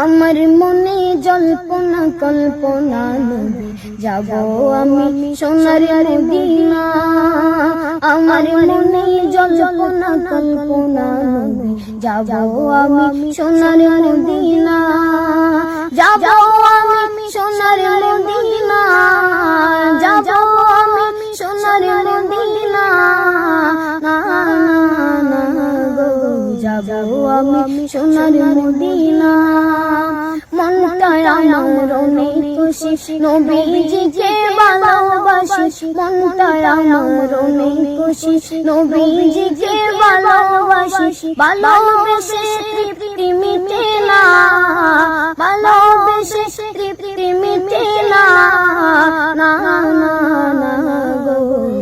আমার মনে জল্পনা কল্পনা নবী যাব আমি সোনার মদিনা। আমার মনে জল্পনা কল্পনা নবী যাব আমি সোনার মদিনা। যাব আমি সোনার মদিনা, যাব আমি সোনার মদিনা। না না না গো, যাব আমি সোনার মদিনা। মনটা আমার অনেক খুশি নবীজিকে ভালোবাসি। মনটা আমার অনেক খুশি নবীজিকে ভালোবাসি। ভালোবেসে তৃপ্তি মিটে না, ভালোবেসে তৃপ্তি মিটে না। না না না গো,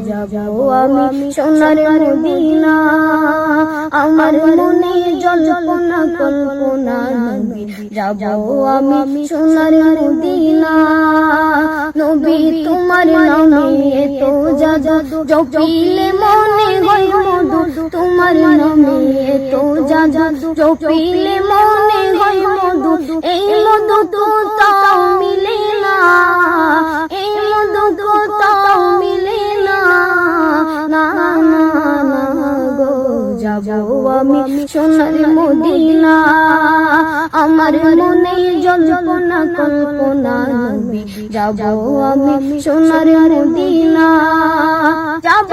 যাব আমি সোনার মদিনা। আমার মনে জল্পনা কল্পনা নবী যাব আমি সোনার মদিনা। নবী তোমার নামে এত জাদু, জপিলে মনে হয় মধু। তোমার নামে এত জাদু, জপিলে মনে হয় মধু। এই মধু তো তাও মিলে না, এই মধু তো তাও মিলে না। না না না গো, যাব আমি সোনার মদিনা। আমার মনে জল্পনা কল্পনা নবী যাব আমি সোনার মদিনা। যাব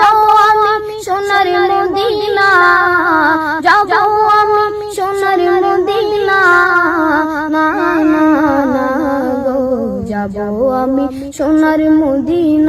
আমি সোনার মদিনা, যাব আমি সোনার মদিনা। না না না গো, যাব আমি সোনার মদিনা।